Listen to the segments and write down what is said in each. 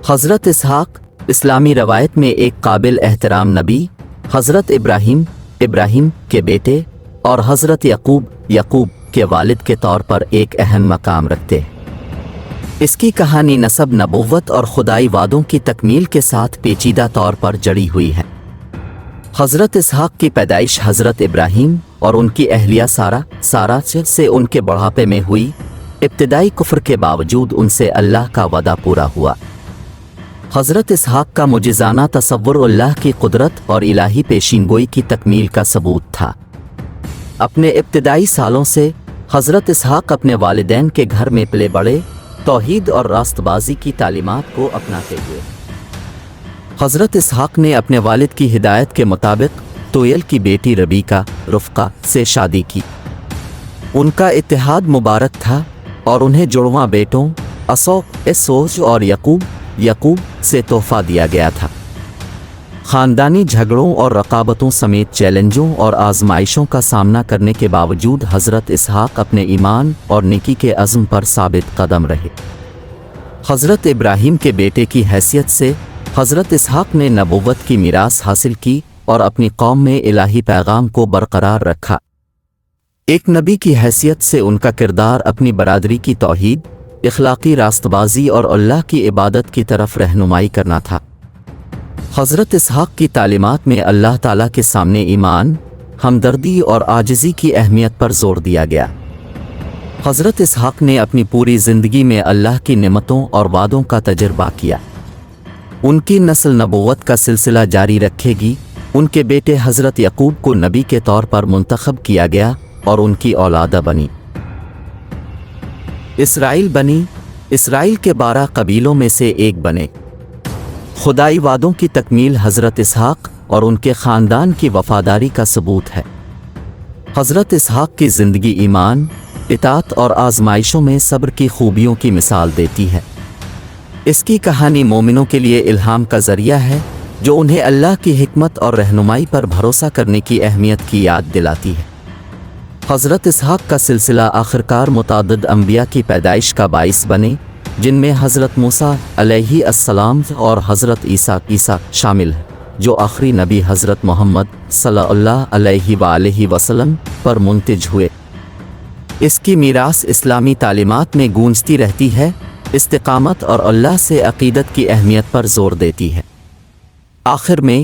حضرت اسحاق اسلامی روایت میں ایک قابل احترام نبی، حضرت ابراہیم کے بیٹے اور حضرت یعقوب کے والد کے طور پر ایک اہم مقام رکھتے ہیں۔ اس کی کہانی نسب، نبوت اور خدائی وعدوں کی تکمیل کے ساتھ پیچیدہ طور پر جڑی ہوئی ہے۔ حضرت اسحاق کی پیدائش حضرت ابراہیم اور ان کی اہلیہ سارہ سے ان کے بڑھاپے میں ہوئی۔ ابتدائی کفر کے باوجود ان سے اللہ کا وعدہ پورا ہوا۔ حضرت اسحاق کا معجزانہ تصور اللہ کی قدرت اور الہی پیشین گوئی کی تکمیل کا ثبوت تھا۔ اپنے ابتدائی سالوں سے حضرت اسحاق اپنے والدین کے گھر میں پلے بڑھے، توحید اور راست بازی کی تعلیمات کو اپناتے ہوئے۔ حضرت اسحاق نے اپنے والد کی ہدایت کے مطابق تویل کی بیٹی رفقہ سے شادی کی۔ ان کا اتحاد مبارک تھا اور انہیں جڑواں بیٹوں اسوج اور یعقوب سے تحفہ دیا گیا تھا۔ خاندانی جھگڑوں اور رقابتوں سمیت چیلنجوں اور آزمائشوں کا سامنا کرنے کے باوجود حضرت اسحاق اپنے ایمان اور نیکی کے عزم پر ثابت قدم رہے۔ حضرت ابراہیم کے بیٹے کی حیثیت سے حضرت اسحاق نے نبوت کی میراث حاصل کی اور اپنی قوم میں الہی پیغام کو برقرار رکھا۔ ایک نبی کی حیثیت سے ان کا کردار اپنی برادری کی توحید، اخلاقی راست بازی اور اللہ کی عبادت کی طرف رہنمائی کرنا تھا۔ حضرت اسحاق کی تعلیمات میں اللہ تعالیٰ کے سامنے ایمان، ہمدردی اور عاجزی کی اہمیت پر زور دیا گیا۔ حضرت اسحاق نے اپنی پوری زندگی میں اللہ کی نعمتوں اور وعدوں کا تجربہ کیا۔ ان کی نسل نبوت کا سلسلہ جاری رکھے گی۔ ان کے بیٹے حضرت یعقوب کو نبی کے طور پر منتخب کیا گیا اور ان کی اولاد بنی اسرائیل کے 12 قبیلوں میں سے ایک بنے۔ خدائی وعدوں کی تکمیل حضرت اسحاق اور ان کے خاندان کی وفاداری کا ثبوت ہے۔ حضرت اسحاق کی زندگی ایمان، اطاعت اور آزمائشوں میں صبر کی خوبیوں کی مثال دیتی ہے۔ اس کی کہانی مومنوں کے لیے الہام کا ذریعہ ہے، جو انہیں اللہ کی حکمت اور رہنمائی پر بھروسہ کرنے کی اہمیت کی یاد دلاتی ہے۔ حضرت اسحاق کا سلسلہ آخرکار متعدد انبیاء کی پیدائش کا باعث بنے، جن میں حضرت موسیٰ علیہ السلام اور حضرت عیسیٰ شامل ہیں، جو آخری نبی حضرت محمد صلی اللہ علیہ وآلہ وسلم پر منتج ہوئے۔ اس کی میراث اسلامی تعلیمات میں گونجتی رہتی ہے، استقامت اور اللہ سے عقیدت کی اہمیت پر زور دیتی ہے۔ آخر میں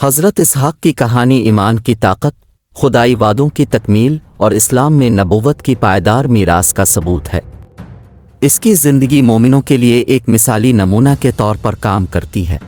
حضرت اسحاق کی کہانی ایمان کی طاقت، خدائی وعدوں کی تکمیل اور اسلام میں نبوت کی پائیدار میراث کا ثبوت ہے۔ اس کی زندگی مومنوں کے لیے ایک مثالی نمونہ کے طور پر کام کرتی ہے۔